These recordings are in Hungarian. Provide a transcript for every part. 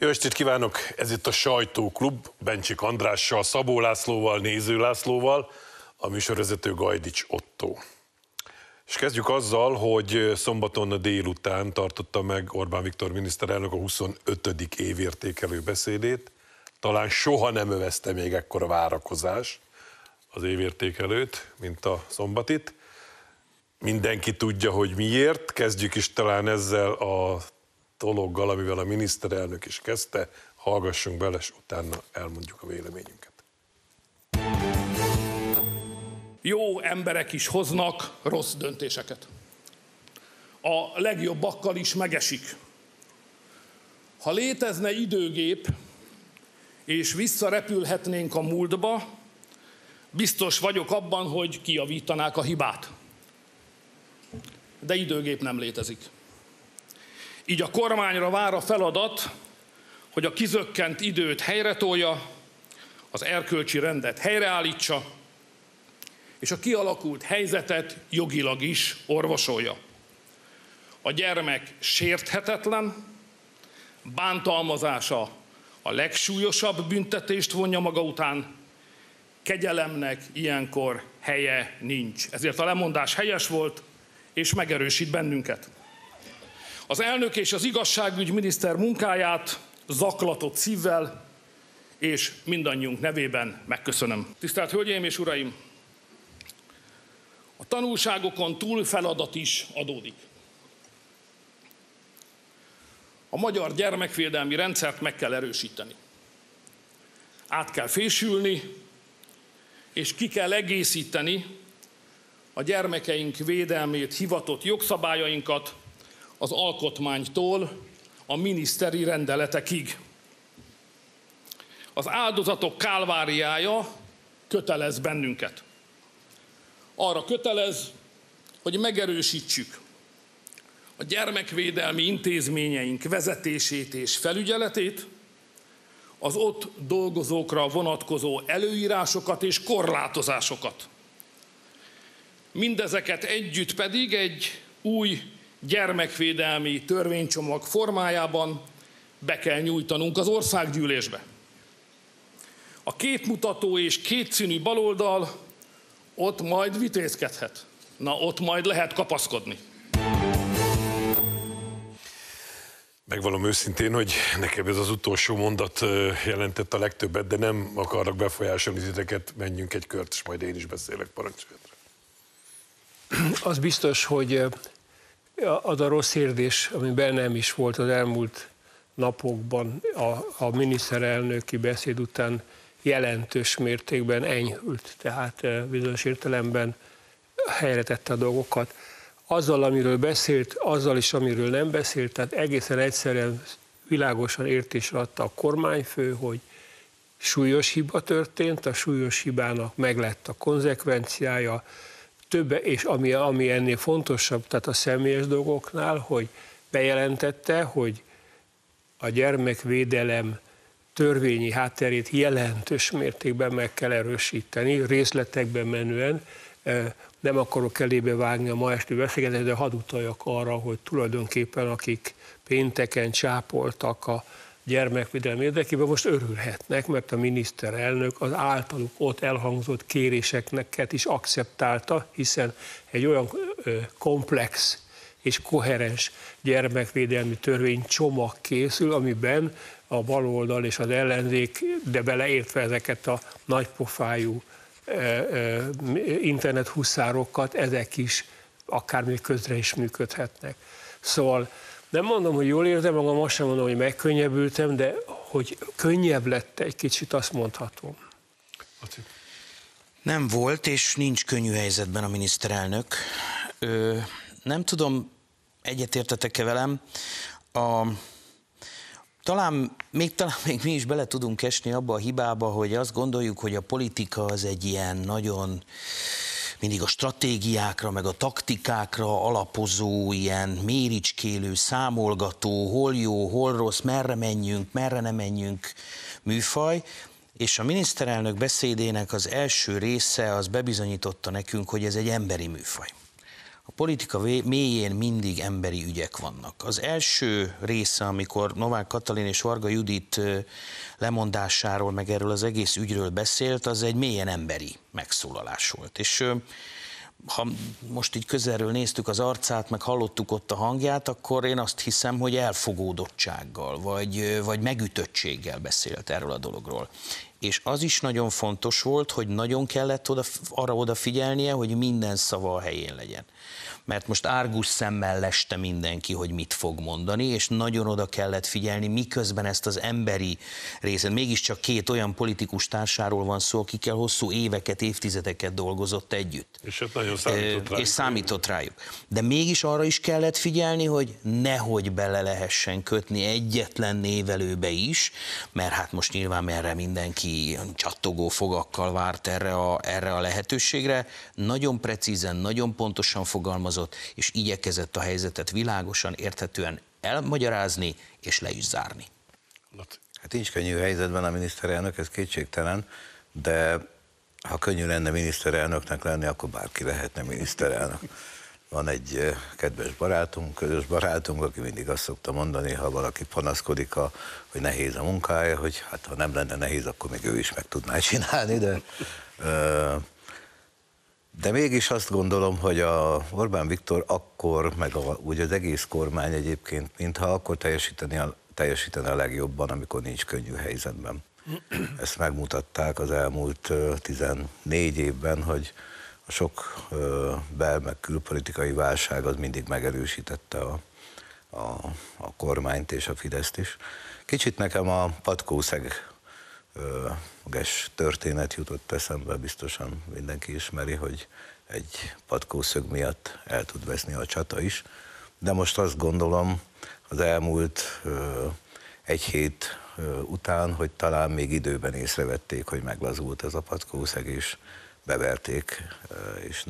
Jó estét kívánok! Ez itt a Sajtóklub, Bencsik Andrással, Szabó Lászlóval, Néző Lászlóval, a műsorvezető Gajdics Ottó. És kezdjük azzal, hogy szombaton délután tartotta meg Orbán Viktor miniszterelnök a 25. évértékelő beszédét. Talán soha nem övezte még ekkora várakozás az évértékelőt, mint a szombatit. Mindenki tudja, hogy miért. Kezdjük is talán ezzel a dologgal, amivel a miniszterelnök is kezdte. Hallgassunk bele, és utána elmondjuk a véleményünket. Jó emberek is hoznak rossz döntéseket. A legjobbakkal is megesik. Ha létezne időgép, és visszarepülhetnénk a múltba, biztos vagyok abban, hogy kijavítanák a hibát. De időgép nem létezik. Így a kormányra vár a feladat, hogy a kizökkent időt helyretolja, az erkölcsi rendet helyreállítsa, és a kialakult helyzetet jogilag is orvosolja. A gyermek sérthetetlen, bántalmazása a legsúlyosabb büntetést vonja maga után, kegyelemnek ilyenkor helye nincs. Ezért a lemondás helyes volt, és megerősít bennünket. Az elnök és az igazságügyminiszter munkáját zaklatott szívvel és mindannyiunk nevében megköszönöm. Tisztelt Hölgyeim és Uraim! A tanulságokon túl feladat is adódik. A magyar gyermekvédelmi rendszert meg kell erősíteni. Át kell fésülni, és ki kell egészíteni a gyermekeink védelmét hivatott jogszabályainkat az alkotmánytól a miniszteri rendeletekig. Az áldozatok kálváriája kötelez bennünket. Arra kötelez, hogy megerősítsük a gyermekvédelmi intézményeink vezetését és felügyeletét, az ott dolgozókra vonatkozó előírásokat és korlátozásokat. Mindezeket együtt pedig egy új gyermekvédelmi törvénycsomag formájában be kell nyújtanunk az országgyűlésbe. A képmutató és kétszínű baloldal ott majd vitézkedhet. Na, ott majd lehet kapaszkodni. Megvallom őszintén, hogy nekem ez az utolsó mondat jelentett a legtöbbet, de nem akarok befolyásolni titeket, menjünk egy kört, és majd én is beszélek, parancsoljatok. Az biztos, hogy az a rossz érzés, ami bennem is volt az elmúlt napokban a miniszterelnöki beszéd után, jelentős mértékben enyhült, tehát bizonyos értelemben helyre tette a dolgokat. Azzal, amiről beszélt, azzal is, amiről nem beszélt, tehát egészen egyszerűen világosan értésre adta a kormányfő, hogy súlyos hiba történt, a súlyos hibának meglett a konzekvenciája, és ami ennél fontosabb, tehát a személyes dolgoknál, hogy bejelentette, hogy a gyermekvédelem törvényi hátterét jelentős mértékben meg kell erősíteni, részletekben menően. Nem akarok elébe vágni a ma esti beszélgetést, de hadd utaljak arra, hogy tulajdonképpen akik pénteken csápoltak a gyermekvédelem érdekében, most örülhetnek, mert a miniszterelnök az általuk ott elhangzott kéréseket is akceptálta, hiszen egy olyan komplex és koherens gyermekvédelmi törvénycsomag készül, amiben a baloldal és az ellenzék, de beleértve ezeket a nagypofájú internethuszárokat, ezek is akár még közre is működhetnek. Szóval nem mondom, hogy jól érzem magam, azt sem mondom, hogy megkönnyebbültem, de hogy könnyebb lett egy kicsit, azt mondhatom. Nem volt, és nincs könnyű helyzetben a miniszterelnök. Nem tudom, egyetértetek-e velem, talán még mi is bele tudunk esni abba a hibába, hogy azt gondoljuk, hogy a politika az egy ilyen nagyon mindig a stratégiákra, meg a taktikákra alapozó, ilyen méricskélő, számolgató, hol jó, hol rossz, merre menjünk, merre ne menjünk műfaj, és a miniszterelnök beszédének az első része az bebizonyította nekünk, hogy ez egy emberi műfaj. A politika mélyén mindig emberi ügyek vannak. Az első része, amikor Novák Katalin és Varga Judit lemondásáról, meg erről az egész ügyről beszélt, az egy mélyen emberi megszólalás volt. És ha most így közelről néztük az arcát, meg hallottuk ott a hangját, akkor én azt hiszem, hogy elfogódottsággal, vagy megütöttséggel beszélt erről a dologról. És az is nagyon fontos volt, hogy nagyon kellett arra odafigyelnie, hogy minden szava a helyén legyen. Mert most árgus szemmel leste mindenki, hogy mit fog mondani, és nagyon oda kellett figyelni, miközben ezt az emberi részét, mégiscsak két olyan politikus társáról van szó, akikkel hosszú éveket, évtizedeket dolgozott együtt. És hát nagyon számított rájuk. És számított rájuk. De mégis arra is kellett figyelni, hogy nehogy bele lehessen kötni egyetlen névelőbe is, mert hát most nyilván erre mindenki csattogó fogakkal várt erre a lehetőségre. Nagyon precízen, nagyon pontosan fogalmazott, és igyekezett a helyzetet világosan, érthetően elmagyarázni és le is zárni. Hát nincs könnyű helyzetben a miniszterelnök, ez kétségtelen, de ha könnyű lenne miniszterelnöknek lenni, akkor bárki lehetne miniszterelnök. Van egy kedves barátunk, közös barátunk, aki mindig azt szokta mondani, ha valaki panaszkodik, hogy nehéz a munkája, hogy hát ha nem lenne nehéz, akkor még ő is meg tudná csinálni, de mégis azt gondolom, hogy a Orbán Viktor akkor, meg úgy az egész kormány egyébként, mintha akkor teljesítene a legjobban, amikor nincs könnyű helyzetben. Ezt megmutatták az elmúlt 14 évben, hogy a sok meg külpolitikai válság az mindig megerősítette a kormányt és a Fideszt is. Kicsit nekem a patkószeges történet jutott eszembe, biztosan mindenki ismeri, hogy egy patkószög miatt el tud veszni a csata is, de most azt gondolom az elmúlt egy hét után, hogy talán még időben észrevették, hogy meglazult ez a patkószeg, és beverték, és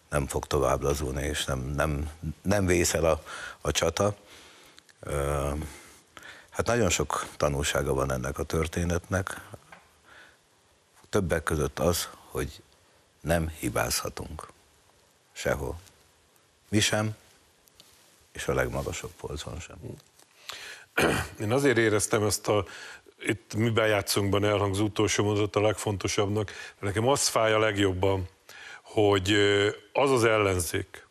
nem fog tovább lazulni, és nem vészel a csata. Hát nagyon sok tanulsága van ennek a történetnek. Többek között az, hogy nem hibázhatunk sehol. Mi sem, és a legmagasabb polcon sem. Én azért éreztem ezt itt mi bejátszónkban elhangzó utolsó mondat a legfontosabbnak, nekem az fáj a legjobban, hogy az az ellenzék,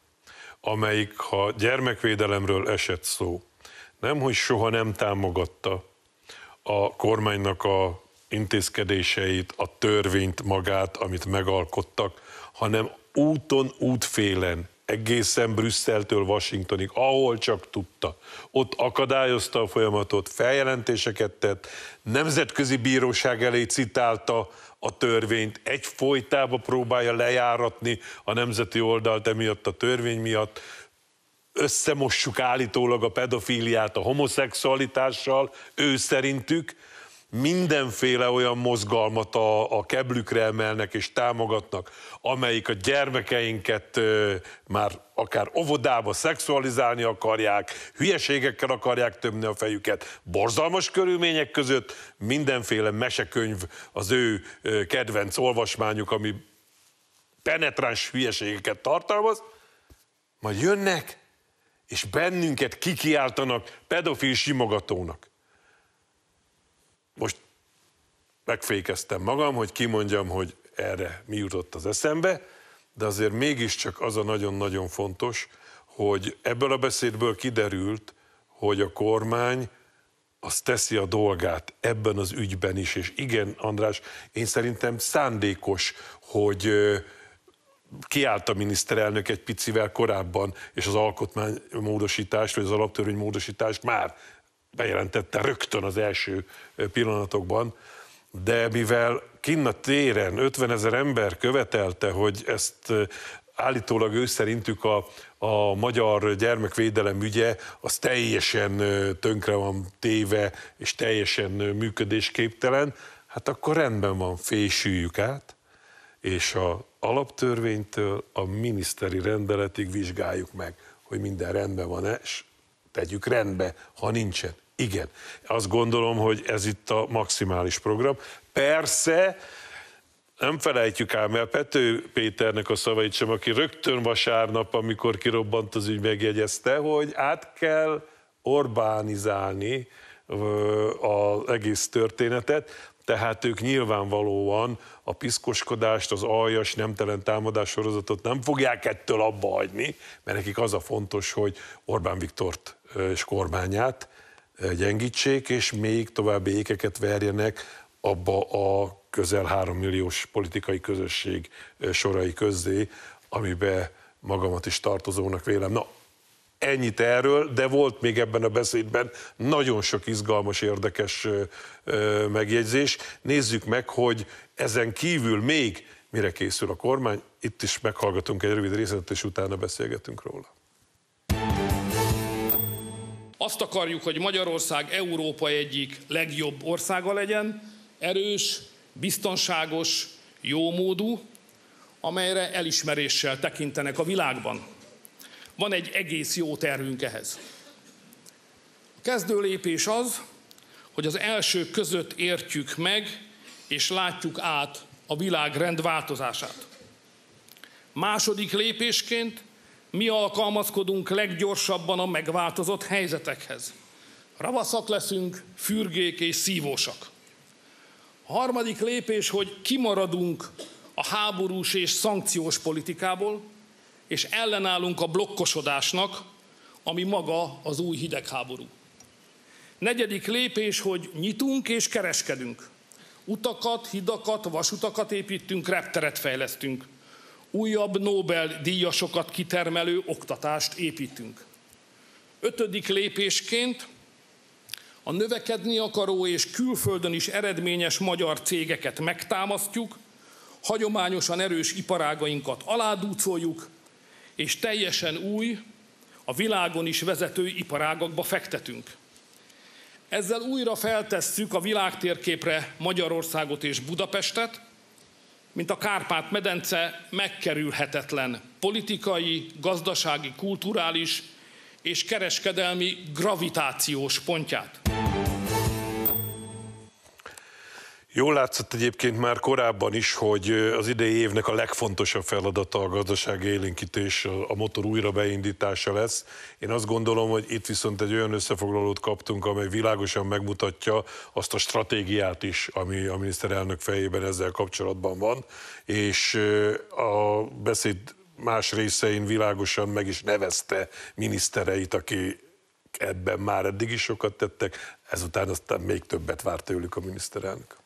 amelyik, ha gyermekvédelemről esett szó, nemhogy soha nem támogatta a kormánynak a intézkedéseit, a törvényt magát, amit megalkottak, hanem úton, útfélen, egészen Brüsszeltől Washingtonig, ahol csak tudta. Ott akadályozta a folyamatot, feljelentéseket tett, nemzetközi bíróság elé citálta a törvényt, egyfolytában próbálja lejáratni a nemzeti oldalt emiatt a törvény miatt. Összemossuk állítólag a pedofíliát a homoszexualitással, ő szerintük mindenféle olyan mozgalmat a keblükre emelnek és támogatnak, amelyik a gyermekeinket már akár óvodába szexualizálni akarják, hülyeségekkel akarják tömni a fejüket, borzalmas körülmények között, mindenféle mesekönyv az ő kedvenc olvasmányuk, ami penetráns hülyeségeket tartalmaz, majd jönnek, és bennünket kikiáltanak pedofil simogatónak. Most megfékeztem magam, hogy kimondjam, hogy erre mi jutott az eszembe, de azért mégiscsak az a nagyon-nagyon fontos, hogy ebből a beszédből kiderült, hogy a kormány az teszi a dolgát ebben az ügyben is, és igen, András, én szerintem szándékos, hogy kiállt a miniszterelnök egy picivel korábban, és az alkotmánymódosítást, vagy az alaptörvénymódosítást már bejelentette rögtön az első pillanatokban, de mivel kinn a téren 50 000 ember követelte, hogy ezt állítólag ő szerintük a magyar gyermekvédelem ügye, az teljesen tönkre van téve, és teljesen működésképtelen, hát akkor rendben van, fésüljük át, és az alaptörvénytől a miniszteri rendeletig vizsgáljuk meg, hogy minden rendben van-e, és tegyük rendbe, ha nincsen. Igen, azt gondolom, hogy ez itt a maximális program. Persze, nem felejtjük ám el Pető Péternek a szavait sem, aki rögtön vasárnap, amikor kirobbant az ügy, megjegyezte, hogy át kell Orbánizálni az egész történetet, tehát ők nyilvánvalóan a piszkoskodást, az aljas, nemtelen támadás sorozatot nem fogják ettől abba hagyni, mert nekik az a fontos, hogy Orbán Viktort és kormányát gyengítsék, és még további ékeket verjenek abba a közel 3 milliós politikai közösség sorai közzé, amiben magamat is tartozónak vélem. Na, ennyit erről, de volt még ebben a beszédben nagyon sok izgalmas, érdekes megjegyzés. Nézzük meg, hogy ezen kívül még mire készül a kormány. Itt is meghallgatunk egy rövid részletet, és utána beszélgetünk róla. Azt akarjuk, hogy Magyarország Európa egyik legjobb országa legyen, erős, biztonságos, jómódú, amelyre elismeréssel tekintenek a világban. Van egy egész jó tervünk ehhez. A kezdő lépés az, hogy az elsők között értjük meg és látjuk át a világrend változását. Második lépésként mi alkalmazkodunk leggyorsabban a megváltozott helyzetekhez. Ravaszak leszünk, fürgék és szívósak. A harmadik lépés, hogy kimaradunk a háborús és szankciós politikából, és ellenállunk a blokkosodásnak, ami maga az új hidegháború. Negyedik lépés, hogy nyitunk és kereskedünk. Utakat, hidakat, vasutakat építünk, repteret fejlesztünk. Újabb Nobel-díjasokat kitermelő oktatást építünk. Ötödik lépésként a növekedni akaró és külföldön is eredményes magyar cégeket megtámasztjuk, hagyományosan erős iparágainkat aládúcoljuk, és teljesen új, a világon is vezető iparágakba fektetünk. Ezzel újra feltesszük a világtérképre Magyarországot és Budapestet, mint a Kárpát-medence megkerülhetetlen politikai, gazdasági, kulturális és kereskedelmi gravitációs pontját. Jól látszott egyébként már korábban is, hogy az idei évnek a legfontosabb feladata a gazdasági élénkítés, a motor újra beindítása lesz. Én azt gondolom, hogy itt viszont egy olyan összefoglalót kaptunk, amely világosan megmutatja azt a stratégiát is, ami a miniszterelnök fejében ezzel kapcsolatban van, és a beszéd más részein világosan meg is nevezte minisztereit, aki ebben már eddig is sokat tettek, ezután aztán még többet vár tőlük a miniszterelnök.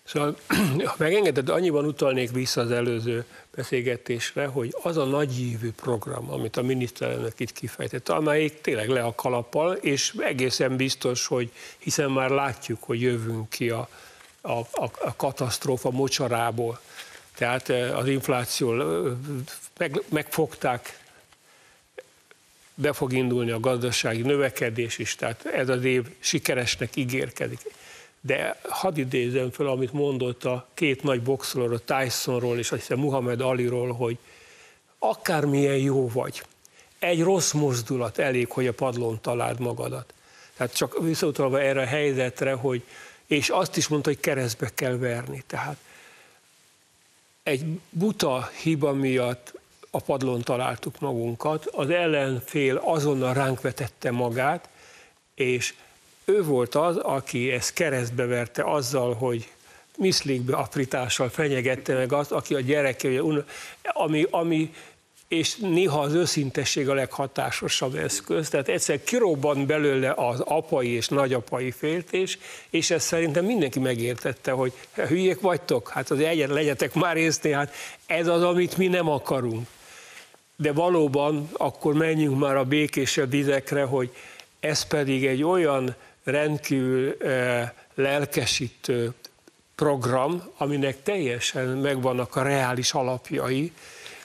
Szóval, ha megengeded, annyiban utalnék vissza az előző beszélgetésre, hogy az a nagyívű program, amit a miniszterelnök itt kifejtett, amelyik tényleg le a kalappal, és egészen biztos, hogy hiszen már látjuk, hogy jövünk ki a katasztrófa mocsarából. Tehát az infláció megfogták, be fog indulni a gazdasági növekedés is, tehát ez az év sikeresnek ígérkezik. De hadd idézem fel, amit mondott a két nagy boxolóról, Tysonról és azt hiszem Muhammad Aliról, hogy akármilyen jó vagy, egy rossz mozdulat elég, hogy a padlón találd magadat. Tehát csak visszautalva erre a helyzetre, hogy, és azt is mondta, hogy keresztbe kell verni. Tehát egy buta hiba miatt a padlón találtuk magunkat, az ellenfél azonnal ránk vetette magát, és ő volt az, aki ezt keresztbe verte azzal, hogy miszlikbe aprítással fenyegette meg azt, aki a gyereke, ami és néha az őszintesség a leghatásosabb eszköz. Tehát egyszer kirobban belőle az apai és nagyapai féltés, és ezt szerintem mindenki megértette, hogy hülyék vagytok, hát az legyetek már észnél, hát ez az, amit mi nem akarunk. De valóban akkor menjünk már a békésebb vizekre, hogy ez pedig egy olyan rendkívül lelkesítő program, aminek teljesen megvannak a reális alapjai,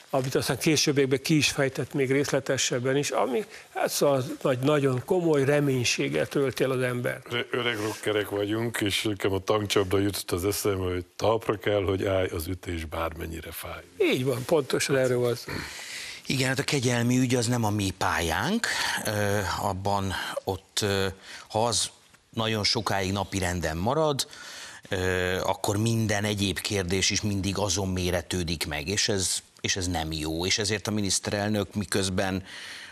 amit aztán későbbiekben ki is fejtett még részletesebben is, ami hát szóval nagyon komoly reménységgel tölti el az ember. Öreg rockerek vagyunk, és nekem a tankcsapda jutott az eszembe, hogy talpra kell, hogy állj, az ütés bármennyire fáj. Így van, pontosan erről van szó. Igen, hát a kegyelmi ügy az nem a mi pályánk, abban ott, ha az nagyon sokáig napirenden marad, akkor minden egyéb kérdés is mindig azon méretődik meg, és ez nem jó. És ezért a miniszterelnök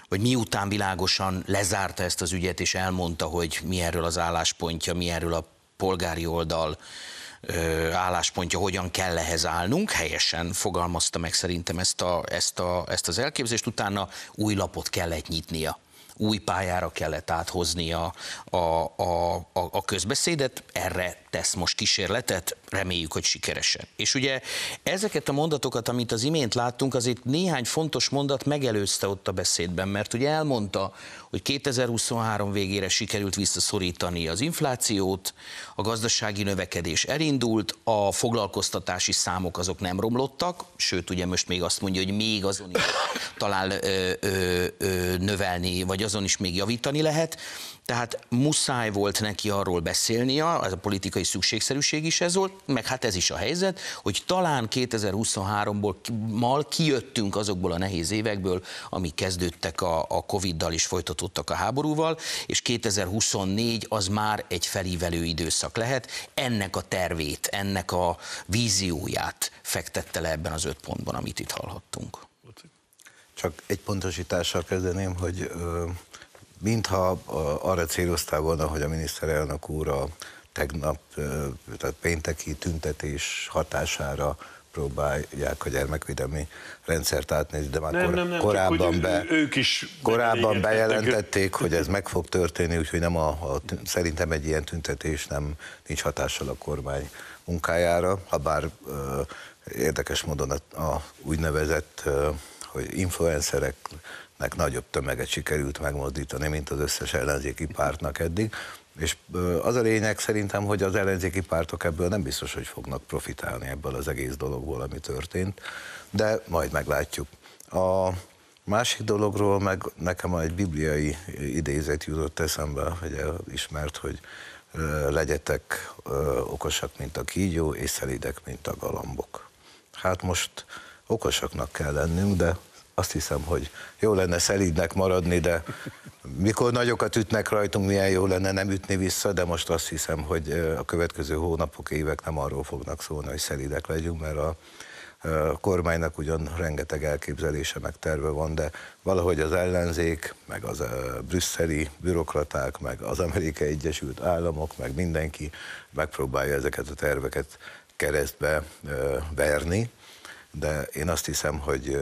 miután világosan lezárta ezt az ügyet, és elmondta, hogy mi erről az álláspontja, mi erről a polgári oldal álláspontja, hogyan kell ehhez állnunk, helyesen fogalmazta meg szerintem ezt az elképzelést, utána új lapot kellett nyitnia. Új pályára kellett áthoznia a közbeszédet, erre tesz most kísérletet, reméljük, hogy sikeresen. És ugye ezeket a mondatokat, amit az imént láttunk, azért néhány fontos mondat megelőzte ott a beszédben, mert ugye elmondta, hogy 2023 végére sikerült visszaszorítani az inflációt, a gazdasági növekedés elindult, a foglalkoztatási számok azok nem romlottak, sőt ugye most még azt mondja, hogy még azon is talán növelni, vagy azon is még javítani lehet. Tehát muszáj volt neki arról beszélnia, ez a politikai szükségszerűség is ez volt, meg hát ez is a helyzet, hogy talán 2023-ból kijöttünk azokból a nehéz évekből, amik kezdődtek a Covid-dal és folytatódtak a háborúval, és 2024 az már egy felívelő időszak lehet. Ennek a tervét, ennek a vízióját fektette le ebben az 5 pontban, amit itt hallhattunk. Csak egy pontosítással kezdeném, hogy mintha arra céloztál volna, hogy a miniszterelnök úr a tegnap, tehát pénteki tüntetés hatására próbálják a gyermekvédelmi rendszert átnézni, de már korábban bejelentették, hogy ez meg fog történni, úgyhogy szerintem egy ilyen tüntetés nincs hatással a kormány munkájára, habár érdekes módon a úgynevezett, hogy influencereknek nagyobb tömeget sikerült megmozdítani, mint az összes ellenzéki pártnak eddig. És az a lényeg szerintem, hogy az ellenzéki pártok ebből nem biztos, hogy fognak profitálni ebből az egész dologból, ami történt, de majd meglátjuk. A másik dologról meg nekem egy bibliai idézet jutott eszembe, hogy ismert, hogy legyetek okosak, mint a kígyó, és szelídek, mint a galambok. Hát most okosaknak kell lennünk, de azt hiszem, hogy jó lenne szelídnek maradni, de mikor nagyokat ütnek rajtunk, milyen jó lenne nem ütni vissza, de most azt hiszem, hogy a következő hónapok, évek nem arról fognak szólni, hogy szelídek legyünk, mert a kormánynak ugyan rengeteg elképzelése meg terve van, de valahogy az ellenzék, meg az brüsszeli bürokraták, meg az Amerikai Egyesült Államok, meg mindenki megpróbálja ezeket a terveket keresztbe verni, de én azt hiszem, hogy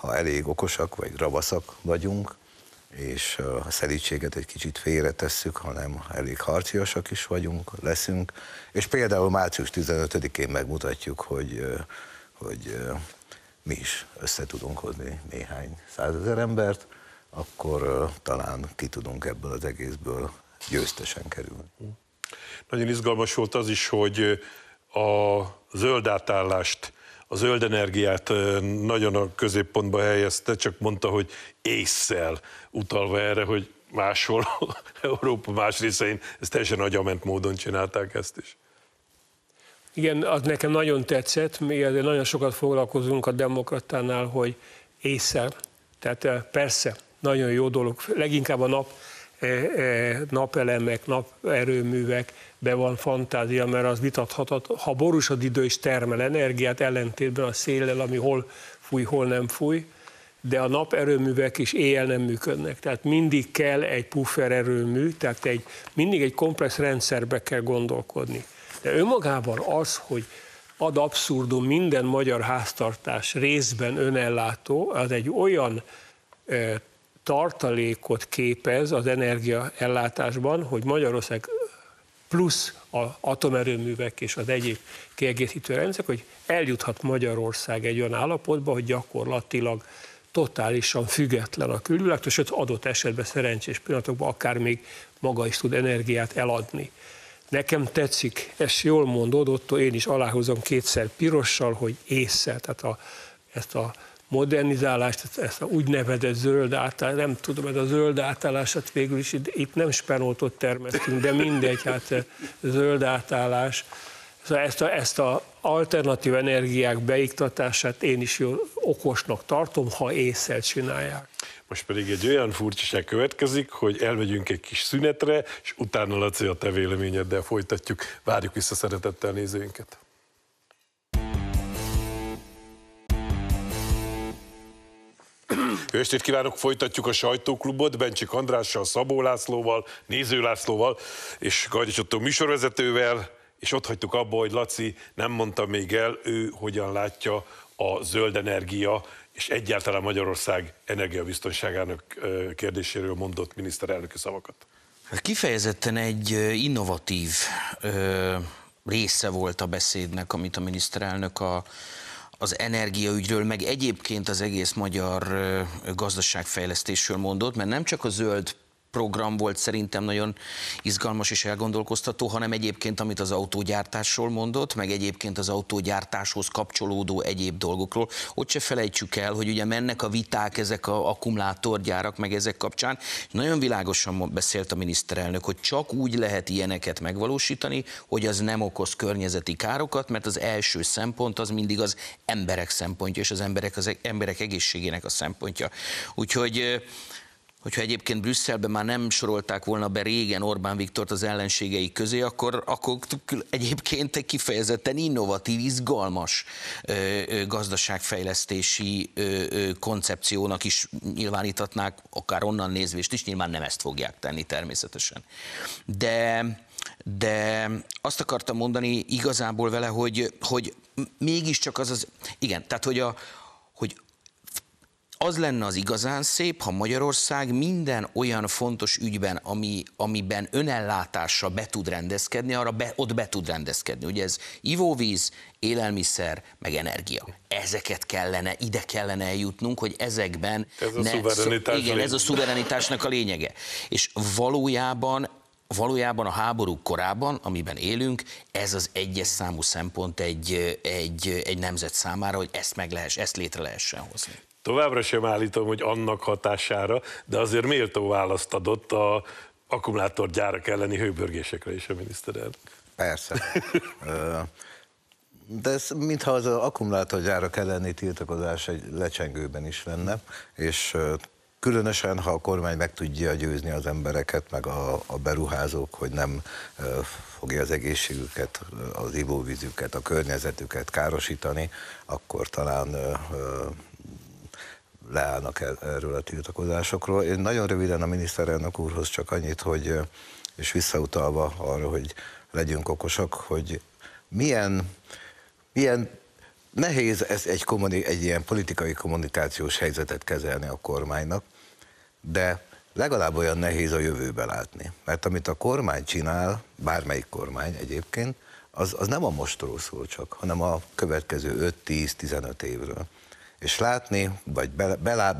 ha elég okosak vagy ravaszak vagyunk, és a szelídséget egy kicsit félretesszük, hanem elég harciasak is vagyunk, leszünk, és például március 15-én megmutatjuk, hogy mi is össze tudunk hozni néhány százezer embert, akkor talán ki tudunk ebből az egészből győztesen kerülni. Nagyon izgalmas volt az is, hogy a zöld átállást, a zöld energiát nagyon a középpontba helyezte, csak mondta, hogy ésszel, utalva erre, hogy máshol, Európa más részein ezt teljesen agyament módon csinálták ezt is. Igen, az nekem nagyon tetszett, mi azért nagyon sokat foglalkozunk a Demokratánál, hogy ésszel. Tehát persze, nagyon jó dolog, leginkább a napelemek, naperőművek, be van fantázia, mert az vitathatatlan. Ha borúsod idő is termel energiát, ellentétben a széllel, ami hol fúj, hol nem fúj, de a naperőművek is éjjel nem működnek. Tehát mindig kell egy puffererőmű, tehát mindig egy komplex rendszerbe kell gondolkodni. De önmagában az, hogy ad abszurdum minden magyar háztartás részben önellátó, az egy olyan tartalékot képez az energiaellátásban, hogy Magyarország plusz az atomerőművek és az egyéb kiegészítő rendszerek, hogy eljuthat Magyarország egy olyan állapotba, hogy gyakorlatilag totálisan független a külvilágtól, sőt adott esetben szerencsés pillanatokban akár még maga is tud energiát eladni. Nekem tetszik, ezt jól mondod, Otto, én is aláhozom kétszer pirossal, hogy ésszel, tehát ezt a modernizálást, ezt a úgynevezett zöld átállást, nem tudom, ez a zöld átállását végül is itt nem spenoltot termesztünk, de mindegy, hát zöld átállás. Ezt a alternatív energiák beiktatását én is okosnak tartom, ha ésszel csinálják. Most pedig egy olyan furcsaság következik, hogy elmegyünk egy kis szünetre, és utána, Laci, a te véleményeddel folytatjuk. Várjuk vissza szeretettel nézőinket. Jó estét kívánok, folytatjuk a sajtóklubot Bencsik Andrással, Szabó Lászlóval, Néző Lászlóval és Gajdics Ottó műsorvezetővel, és ott hagytuk abba, hogy Laci nem mondta még el, ő hogyan látja a zöld energia és egyáltalán Magyarország energiabiztonságának kérdéséről mondott miniszterelnöki szavakat. Kifejezetten egy innovatív része volt a beszédnek, amit a miniszterelnök az energiaügyről, meg egyébként az egész magyar gazdaságfejlesztésről mondott, mert nem csak a zöld program volt szerintem nagyon izgalmas és elgondolkoztató, hanem egyébként, amit az autógyártásról mondott, meg egyébként az autógyártáshoz kapcsolódó egyéb dolgokról. Ott se felejtsük el, hogy ugye mennek a viták, ezek az akkumulátorgyárak, meg ezek kapcsán. Nagyon világosan beszélt a miniszterelnök, hogy csak úgy lehet ilyeneket megvalósítani, hogy az nem okoz környezeti károkat, mert az első szempont az mindig az emberek szempontja, és az emberek egészségének a szempontja. Úgyhogy hogyha egyébként Brüsszelben már nem sorolták volna be régen Orbán Viktort az ellenségei közé, akkor egyébként egy kifejezetten innovatív, izgalmas gazdaságfejlesztési koncepciónak is nyilváníthatnák, akár onnan nézvést is, nyilván nem ezt fogják tenni természetesen. De azt akartam mondani igazából vele, hogy mégiscsak igen, tehát hogy az lenne az igazán szép, ha Magyarország minden olyan fontos ügyben, amiben önellátással be tud rendezkedni, ott be tud rendezkedni. Ugye ez ivóvíz, élelmiszer, meg energia. Ezeket ide kellene eljutnunk, hogy ezekben... Ez a szuverenitásnak a lényege. És valójában a háborúk korában, amiben élünk, ez az egyes számú szempont egy nemzet számára, hogy ezt létre lehessen hozni. Továbbra sem állítom, hogy annak hatására, de azért méltó választ adott a akkumulátorgyárak elleni hőbörgésekre is a miniszterelnök. Persze. De ez mintha az akkumulátorgyárak elleni tiltakozás egy lecsengőben is lenne, és különösen, ha a kormány meg tudja győzni az embereket, meg a beruházók, hogy nem fogja az egészségüket, az ivóvízüket, a környezetüket károsítani, akkor talán leállnak erről a tiltakozásokról. Én nagyon röviden a miniszterelnök úrhoz csak annyit, és visszautalva arra, hogy legyünk okosak, hogy milyen nehéz ez egy ilyen politikai kommunikációs helyzetet kezelni a kormánynak, de legalább olyan nehéz a jövőbe látni. Mert amit a kormány csinál, bármelyik kormány egyébként, az nem a mostról szól csak, hanem a következő 5-10-15 évről. És látni, vagy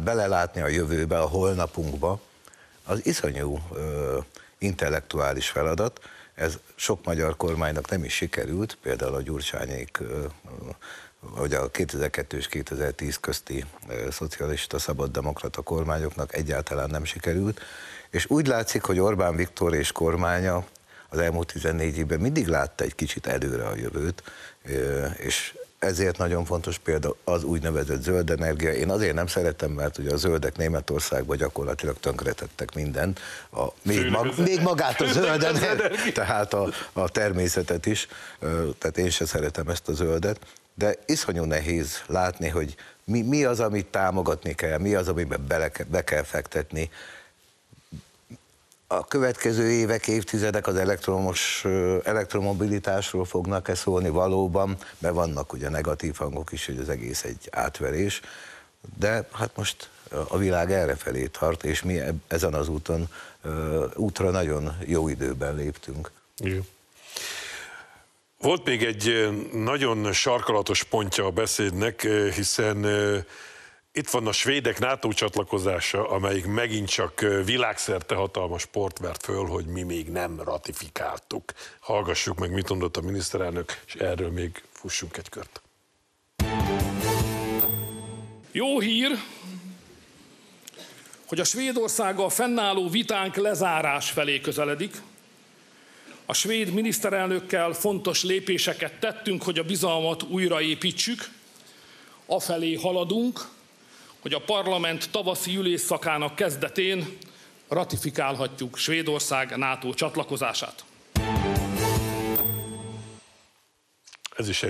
belelátni a jövőbe, a holnapunkba, az iszonyú intellektuális feladat. Ez sok magyar kormánynak nem is sikerült, például a Gyurcsányék, vagy a 2002 és 2010 közti szocialista szabaddemokrata kormányoknak egyáltalán nem sikerült. És úgy látszik, hogy Orbán Viktor és kormánya az elmúlt 14 évben mindig látta egy kicsit előre a jövőt, és ezért nagyon fontos például az úgynevezett zöld energia. Én azért nem szeretem, mert ugye a zöldek Németországban gyakorlatilag tönkretettek mindent, még magát a zöld energiát, tehát a természetet is, tehát én sem szeretem ezt a zöldet, de iszonyú nehéz látni, hogy mi az, amit támogatni kell, mi az, amiben be kell fektetni. A következő évek, évtizedek az elektromobilitásról fognak-e szólni valóban, mert vannak ugye negatív hangok is, hogy az egész egy átverés, de hát most a világ errefelé tart, és mi ezen az útra nagyon jó időben léptünk. Igen. Volt még egy nagyon sarkalatos pontja a beszédnek, hiszen itt van a svédek NATO csatlakozása, amelyik megint csak világszerte hatalmas port vert föl, hogy mi még nem ratifikáltuk. Hallgassuk meg, mit mondott a miniszterelnök, és erről még fussunk egy kört. Jó hír, hogy a Svédországgal fennálló vitánk lezárás felé közeledik. A svéd miniszterelnökkel fontos lépéseket tettünk, hogy a bizalmat újraépítsük. Afelé haladunk, hogy a parlament tavaszi ülésszakának kezdetén ratifikálhatjuk Svédország NATO csatlakozását. Ez is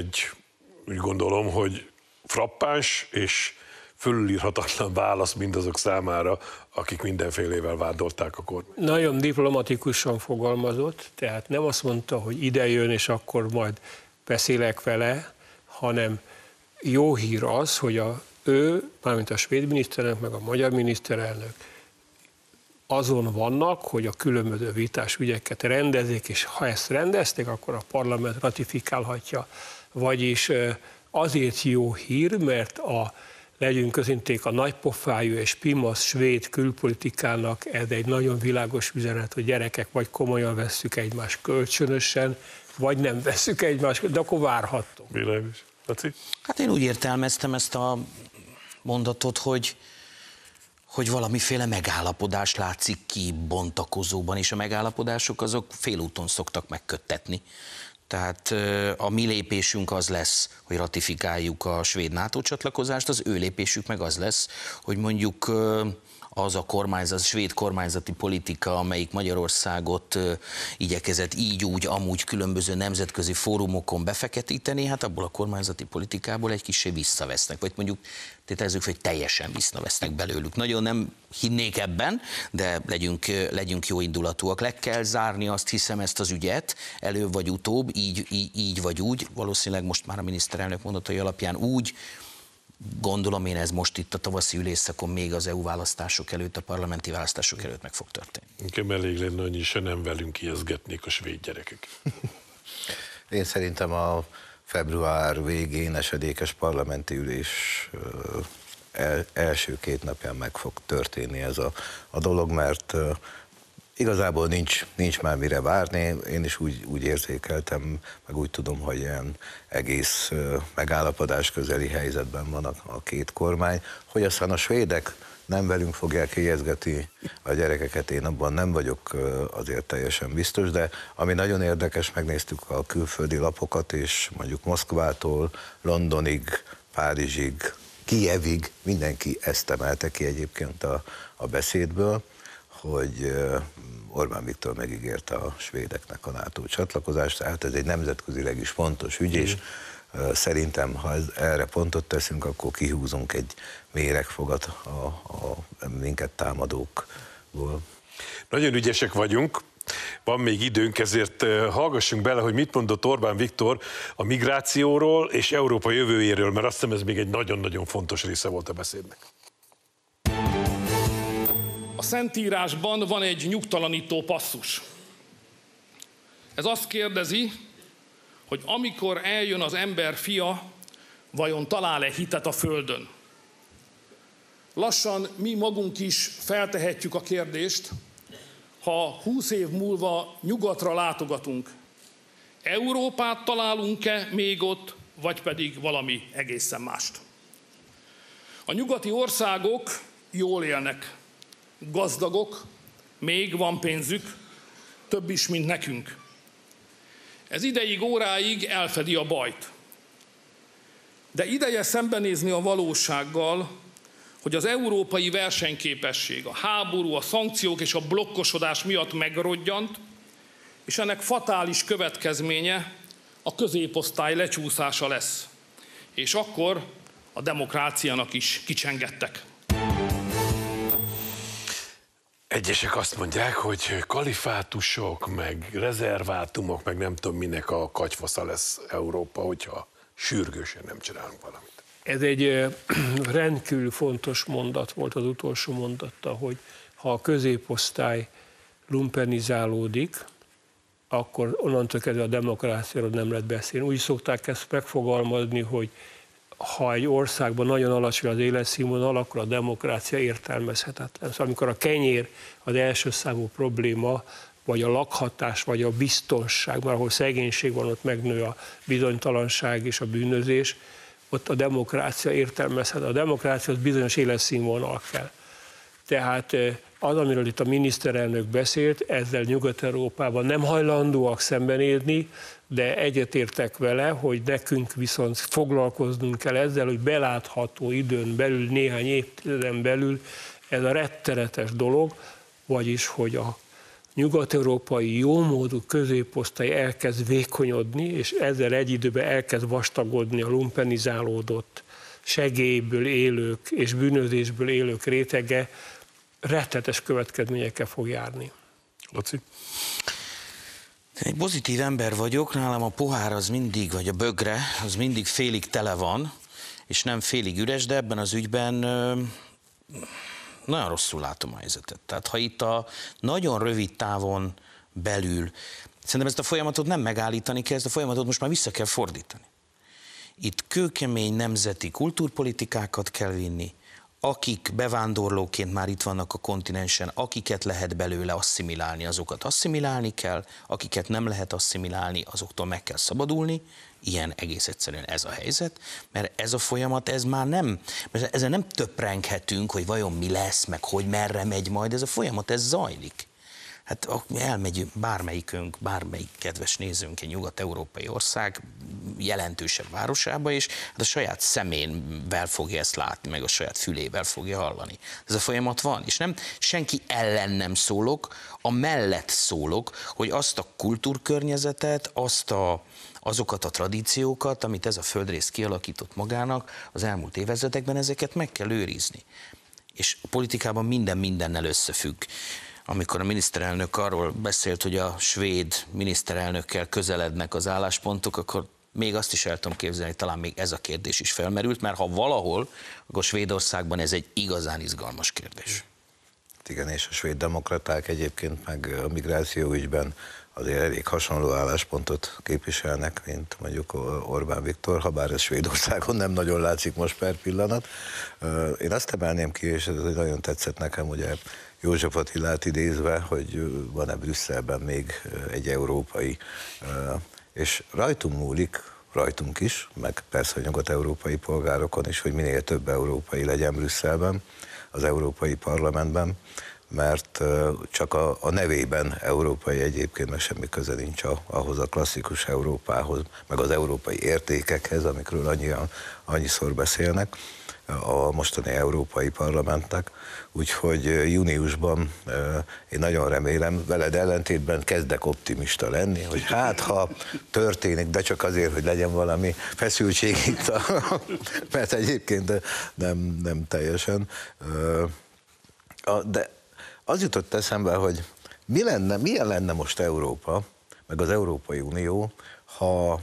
úgy gondolom, hogy frappáns és fölülírhatatlan válasz mindazok számára, akik mindenfélével vádolták a kormányt. Nagyon diplomatikusan fogalmazott, tehát nem azt mondta, hogy ide jön, és akkor majd beszélek vele, hanem jó hír az, hogy ő, mármint a svéd miniszterelnök, meg a magyar miniszterelnök azon vannak, hogy a különböző vitás ügyeket rendezik, és ha ezt rendezték, akkor a parlament ratifikálhatja. Vagyis azért jó hír, mert legyünk őszinték, a nagypofájú és pimasz svéd külpolitikának ez egy nagyon világos üzenet, hogy gyerekek, vagy komolyan vesszük egymást kölcsönösen, vagy nem vesszük egymást, de akkor várhattunk. Világos. Laci? Hát én úgy értelmeztem ezt a mondatot, hogy valamiféle megállapodás látszik kibontakozóban, és a megállapodások azok félúton szoktak megköttetni. Tehát a mi lépésünk az lesz, hogy ratifikáljuk a svéd NATO csatlakozást, az ő lépésük meg az lesz, hogy mondjuk az a kormányzat, svéd kormányzati politika, amelyik Magyarországot igyekezett így, úgy, amúgy különböző nemzetközi fórumokon befeketíteni, hát abból a kormányzati politikából egy kissé visszavesznek, vagy mondjuk tételezzük, hogy teljesen visszavesznek belőlük. Nagyon nem hinnék ebben, de legyünk jó indulatúak. Le kell zárni, azt hiszem, ezt az ügyet, előbb vagy utóbb, így vagy úgy, valószínűleg most már a miniszterelnök mondatai alapján úgy, gondolom én, ez most itt a tavaszi ülésszakon még az EU választások előtt, a parlamenti választások előtt meg fog történni. Nekem elég lenne annyi, se nem velünk ijeszgetnék a svéd gyerekek. Én szerintem a február végén esedékes parlamenti ülés első 2 napján meg fog történni ez a dolog, mert igazából nincs már mire várni. Én is úgy érzékeltem, meg úgy tudom, hogy ilyen egész megállapodás közeli helyzetben van a két kormány, hogy aztán a svédek nem velünk fogják ijeszgetni a gyerekeket, én abban nem vagyok azért teljesen biztos, de ami nagyon érdekes, megnéztük a külföldi lapokat, és mondjuk Moszkvától Londonig, Párizsig, Kijevig, mindenki ezt emelte ki egyébként a beszédből, hogy Orbán Viktor megígérte a svédeknek a NATO csatlakozást, tehát ez egy nemzetközileg is fontos ügy, és szerintem, ha erre pontot teszünk, akkor kihúzunk egy méregfogat a minket támadókból. Nagyon ügyesek vagyunk, van még időnk, ezért hallgassunk bele, hogy mit mondott Orbán Viktor a migrációról és Európa jövőjéről, mert azt hiszem, ez még egy nagyon-nagyon fontos része volt a beszédnek. A Szentírásban van egy nyugtalanító passzus. Ez azt kérdezi, hogy amikor eljön az ember fia, vajon talál-e hitet a földön? Lassan mi magunk is feltehetjük a kérdést, ha 20 év múlva nyugatra látogatunk, Európát találunk-e még ott, vagy pedig valami egészen mást? A nyugati országok jól élnek, gazdagok, még van pénzük, több is, mint nekünk. Ez ideig, óráig elfedi a bajt. De ideje szembenézni a valósággal, hogy az európai versenyképesség, a háború, a szankciók és a blokkosodás miatt megrodjant, és ennek fatális következménye a középosztály lecsúszása lesz. És akkor a demokráciának is kicsengettek. Egyesek azt mondják, hogy kalifátusok, meg rezervátumok, meg nem tudom minek a katyfasza lesz Európa, hogyha sürgősen nem csinálunk valamit. Ez egy rendkívül fontos mondat volt az utolsó mondatta, hogy ha a középosztály lumpenizálódik, akkor onnantól kezdve a demokráciáról nem lehet beszélni. Úgy szokták ezt megfogalmazni, hogy ha egy országban nagyon alacsony az életszínvonal, akkor a demokrácia értelmezhetetlen. Szóval amikor a kenyér az első számú probléma, vagy a lakhatás, vagy a biztonság, mert ahol szegénység van, ott megnő a bizonytalanság és a bűnözés, ott a demokrácia értelmezhetetlen. A demokrácia az bizonyos életszínvonal kell. Tehát az, amiről itt a miniszterelnök beszélt, ezzel Nyugat-Európában nem hajlandóak szembenézni, de egyetértek vele, hogy nekünk viszont foglalkoznunk kell ezzel, hogy belátható időn belül, néhány évtizeden belül ez a rettenetes dolog, vagyis hogy a nyugat-európai jómódú középosztály elkezd vékonyodni, és ezzel egy időben elkezd vastagodni a lumpenizálódott segélyből élők és bűnözésből élők rétege, rettenetes következményekkel fog járni. Laci? Egy pozitív ember vagyok, nálam a pohár az mindig, vagy a bögre, az mindig félig tele van, és nem félig üres, de ebben az ügyben nagyon rosszul látom a helyzetet. Tehát ha itt a nagyon rövid távon belül, szerintem ezt a folyamatot nem megállítani kell, ezt a folyamatot most már vissza kell fordítani. Itt kőkemény nemzeti kultúrpolitikákat kell vinni, akik bevándorlóként már itt vannak a kontinensen, akiket lehet belőle asszimilálni, azokat asszimilálni kell, akiket nem lehet asszimilálni, azoktól meg kell szabadulni. Ilyen egész egyszerűen ez a helyzet, mert ez a folyamat, ez már nem, ezzel nem töprenghetünk, hogy vajon mi lesz, meg hogy merre megy majd, ez a folyamat, ez zajlik. Hát elmegy bármelyikünk, bármelyik kedves nézőnk egy nyugat-európai ország jelentősebb városába, és hát a saját szeménvel fogja ezt látni, meg a saját fülével fogja hallani. Ez a folyamat van, és nem senki ellen nem szólok, a mellett szólok, hogy azt a kultúrkörnyezetet, azokat a tradíciókat, amit ez a földrész kialakított magának az elmúlt évezredekben, ezeket meg kell őrizni. És a politikában minden mindennel összefügg. Amikor a miniszterelnök arról beszélt, hogy a svéd miniszterelnökkel közelednek az álláspontok, akkor még azt is el tudom képzelni, talán még ez a kérdés is felmerült, mert ha valahol, akkor Svédországban ez egy igazán izgalmas kérdés. Igen, és a svéd demokraták egyébként meg a migráció ügyben azért elég hasonló álláspontot képviselnek, mint mondjuk Orbán Viktor, ha bár ez Svédországon nem nagyon látszik most per pillanat. Én azt emelném ki, és ez nagyon tetszett nekem, ugye József Attilát idézve, hogy van-e Brüsszelben még egy európai, és rajtunk múlik, rajtunk is, meg persze a nyugat-európai polgárokon is, hogy minél több európai legyen Brüsszelben, az Európai Parlamentben, mert csak a nevében európai egyébként, meg semmi köze nincs ahhoz a klasszikus Európához, meg az európai értékekhez, amikről annyiszor beszélnek a mostani Európai Parlamentnek. Úgyhogy júniusban én nagyon remélem, veled ellentétben kezdek optimista lenni, hogy hát ha történik, de csak azért, hogy legyen valami feszültség itt, mert egyébként nem teljesen. De az jutott eszembe, hogy milyen lenne most Európa, meg az Európai Unió, ha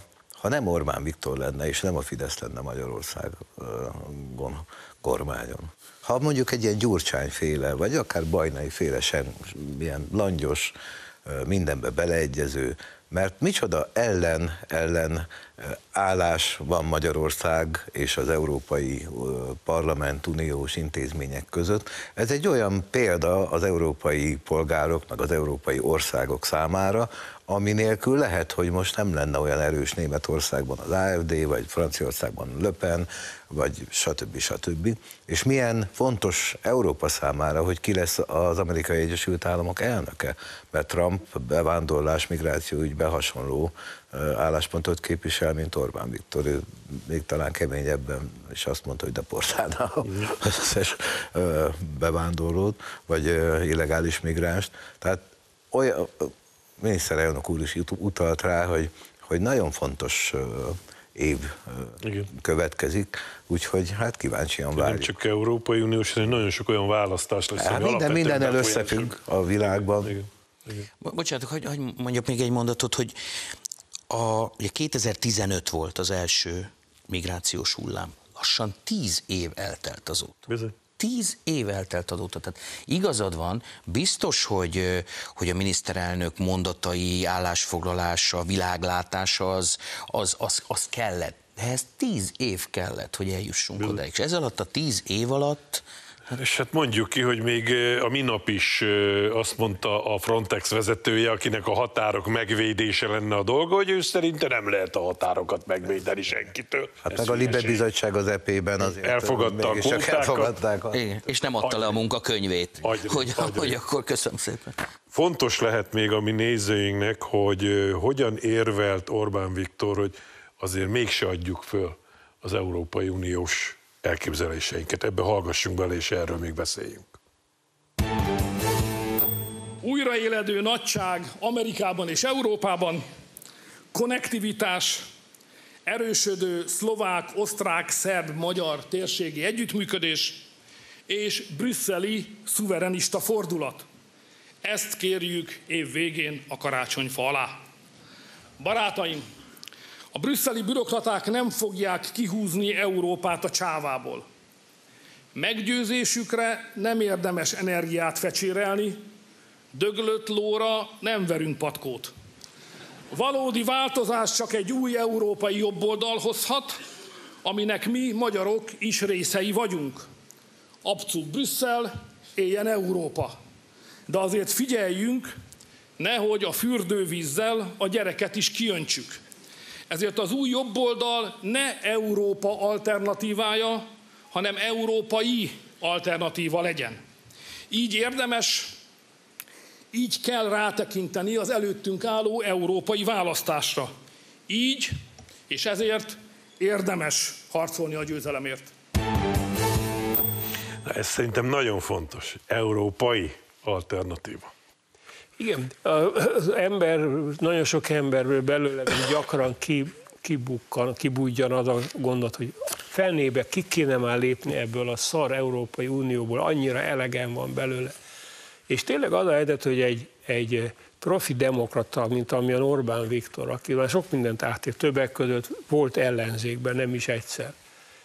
nem Orbán Viktor lenne, és nem a Fidesz lenne Magyarországon kormányon. Ha mondjuk egy ilyen Gyurcsány-féle, vagy akár Bajnai-féle sem, ilyen langyos, mindenbe beleegyező, mert micsoda ellen állás van Magyarország és az Európai Parlament uniós intézmények között. Ez egy olyan példa az európai polgárok, meg az európai országok számára, ami nélkül lehet, hogy most nem lenne olyan erős Németországban az AfD, vagy Franciaországban Le Pen, vagy stb. És milyen fontos Európa számára, hogy ki lesz az Amerikai Egyesült Államok elnöke, mert Trump bevándorlás, migráció ügyben hasonló álláspontot képvisel, mint Orbán Viktor. Ő még talán keményebben is azt mondta, hogy deportálná az összes bevándorlót, vagy illegális migránst. Tehát olyan, miniszterelnök úr is utalt rá, hogy nagyon fontos év következik, úgyhogy hát kíváncsian várjuk. Nem csak Európai Uniós, hanem nagyon sok olyan választás lesz, hogy mindennel összefügg a világban. Igen. Bocsánat, hogy mondjak még egy mondatot, hogy ugye 2015 volt az első migrációs hullám. Lassan 10 év eltelt azóta. Bizony. 10 év eltelt azóta. Tehát igazad van, biztos, hogy a miniszterelnök mondatai, állásfoglalása, világlátása az kellett. De ez 10 év kellett, hogy eljussunk odáig. És ez alatt a 10 év alatt És hát mondjuk ki, hogy még a minap is azt mondta a Frontex vezetője, akinek a határok megvédése lenne a dolga, hogy ő szerinte nem lehet a határokat megvédeni senkitől. Hát meg a Libe Bizottság az EP-ben azért elfogadta a elfogadták. Igen, és nem adta le a munkakönyvét. Hogy akkor köszönöm szépen. Fontos lehet még a mi nézőinknek, hogy hogyan érvelt Orbán Viktor, hogy azért mégse adjuk föl az Európai Uniós elképzeléseinket. Ebbe hallgassunk bele, és erről még beszéljünk. Újraéledő nagyság Amerikában és Európában, konnektivitás, erősödő szlovák, osztrák, szerb, magyar térségi együttműködés és brüsszeli szuverenista fordulat. Ezt kérjük év végén a karácsonyfa alá. Barátaim, a brüsszeli bürokraták nem fogják kihúzni Európát a csávából. Meggyőzésükre nem érdemes energiát fecsérelni, döglött lóra nem verünk patkót. Valódi változás csak egy új európai jobboldal hozhat, aminek mi, magyarok is részei vagyunk. Abcuk Brüsszel, éljen Európa. De azért figyeljünk, nehogy a fürdővízzel a gyereket is kiöntsük. Ezért az új jobboldal ne Európa alternatívája, hanem európai alternatíva legyen. Így érdemes, így kell rátekinteni az előttünk álló európai választásra. Így, és ezért érdemes harcolni a győzelemért. Ez szerintem nagyon fontos. Európai alternatíva. Igen, az ember, nagyon sok emberből belőle gyakran kibújjan az a gondot, hogy felnébe ki kéne már lépni ebből a szar Európai Unióból, annyira elegem van belőle. És tényleg az a helyzet, hogy egy profi demokrata, mint amilyen Orbán Viktor, aki már sok mindent átér, többek között volt ellenzékben, nem is egyszer,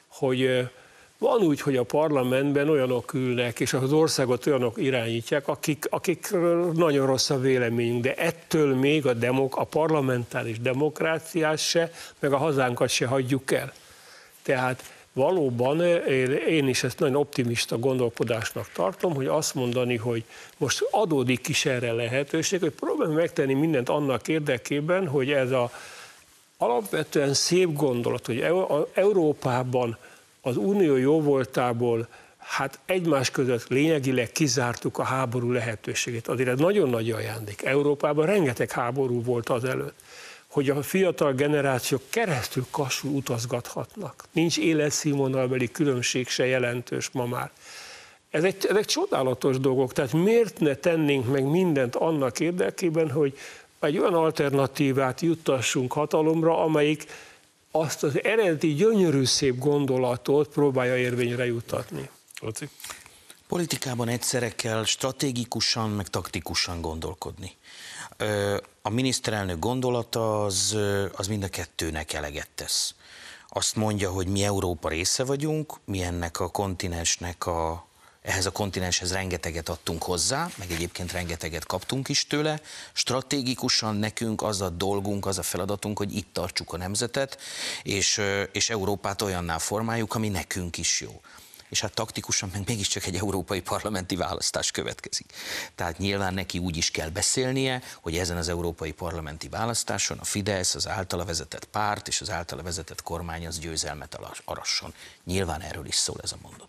hogy van úgy, hogy a parlamentben olyanok ülnek, és az országot olyanok irányítják, akikről nagyon rossz a véleményünk, de ettől még a parlamentáris demokráciát se, meg a hazánkat se hagyjuk el. Tehát valóban én is ezt nagyon optimista gondolkodásnak tartom, hogy azt mondani, hogy most adódik is erre lehetőség, hogy próbáljuk megtenni mindent annak érdekében, hogy ez a alapvetően szép gondolat, hogy Európában az unió jóvoltából hát egymás között lényegileg kizártuk a háború lehetőségét. Azért ez nagyon nagy ajándék. Európában rengeteg háború volt azelőtt, hogy a fiatal generációk keresztül Kassul utazgathatnak. Nincs életszínvonalbeli különbség se jelentős ma már. Ezek csodálatos dolgok, tehát miért ne tennénk meg mindent annak érdekében, hogy egy olyan alternatívát juttassunk hatalomra, amelyik azt az eredeti gyönyörű szép gondolatot próbálja érvényre juttatni. Laci? Politikában egyszerre kell stratégikusan, meg taktikusan gondolkodni. A miniszterelnök gondolata az mind a kettőnek eleget tesz. Azt mondja, hogy mi Európa része vagyunk, mi ennek a kontinensnek ehhez a kontinenshez rengeteget adtunk hozzá, meg egyébként rengeteget kaptunk is tőle. Stratégikusan nekünk az a dolgunk, az a feladatunk, hogy itt tartsuk a nemzetet, és Európát olyanná formáljuk, ami nekünk is jó. És hát taktikusan meg mégiscsak egy európai parlamenti választás következik. Tehát nyilván neki úgy is kell beszélnie, hogy ezen az európai parlamenti választáson a Fidesz, az általa vezetett párt és az általa vezetett kormány az győzelmet arasson. Nyilván erről is szól ez a mondat.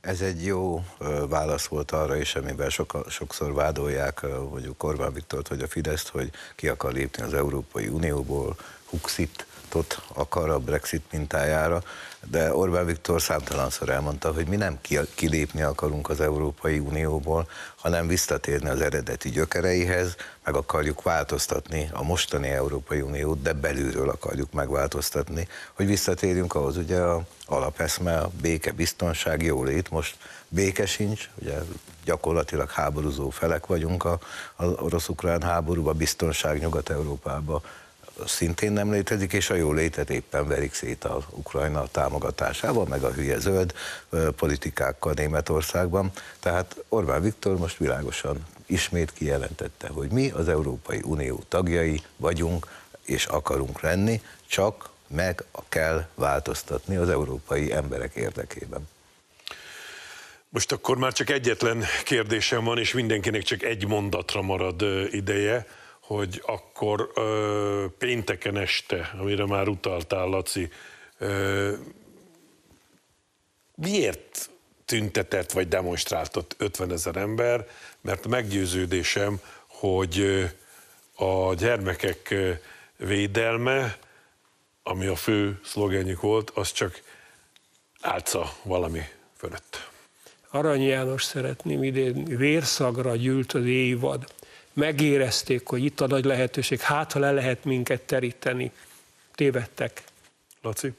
Ez egy jó válasz volt arra is, amiben sokszor vádolják mondjuk Orbán Viktort, hogy a Fideszt, hogy ki akar lépni az Európai Unióból, Huxitot akar a Brexit mintájára, de Orbán Viktor számtalanszor elmondta, hogy mi nem kilépni akarunk az Európai Unióból, hanem visszatérni az eredeti gyökereihez, meg akarjuk változtatni a mostani Európai Uniót, de belülről akarjuk megváltoztatni, hogy visszatérjünk ahhoz, ugye a alapeszme, a béke, biztonság, jólét, most béke sincs, ugye gyakorlatilag háborúzó felek vagyunk az orosz-ukrán háborúban, biztonság Nyugat-Európában szintén nem létezik, és a jólétet éppen verik szét az Ukrajna támogatásával, meg a hülye zöld politikákkal Németországban. Tehát Orbán Viktor most világosan ismét kijelentette, hogy mi az Európai Unió tagjai vagyunk, és akarunk lenni, csak meg kell változtatni az európai emberek érdekében. Most akkor már csak egyetlen kérdésem van, és mindenkinek csak egy mondatra marad ideje, hogy akkor pénteken este, amire már utaltál, Laci, miért tüntetett vagy demonstráltott 50 000 ember? Mert meggyőződésem, hogy a gyermekek védelme, ami a fő szlogenjük volt, az csak álca valami fölött. Arany János szeretném idézni, vérszagra gyűlt az évad. Megérezték, hogy itt a nagy lehetőség, hát ha le lehet minket teríteni. Tévedtek. Laci?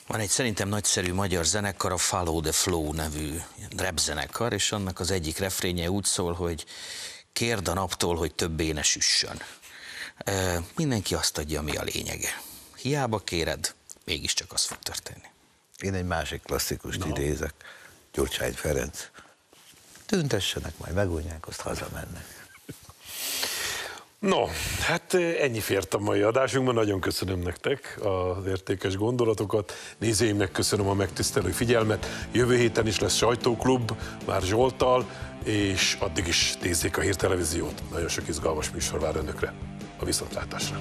Van egy szerintem nagyszerű magyar zenekar, a Follow the Flow nevű rap zenekar, és annak az egyik refrénye úgy szól, hogy kérd a naptól, hogy többé ne süssön. Mindenki azt adja, ami a lényege. Hiába kéred, mégiscsak az fog történni. Én egy másik klasszikust idézek, Gyurcsány Ferenc. Tüntessenek, majd megunják, azt hazamennek. No, hát ennyi fért a mai adásunkban. Nagyon köszönöm nektek az értékes gondolatokat. Nézőimnek köszönöm a megtisztelő figyelmet. Jövő héten is lesz sajtóklub, már Zsolttal, és addig is nézzék a Hírtelevíziót. Nagyon sok izgalmas műsor vár önökre. A viszontlátásra.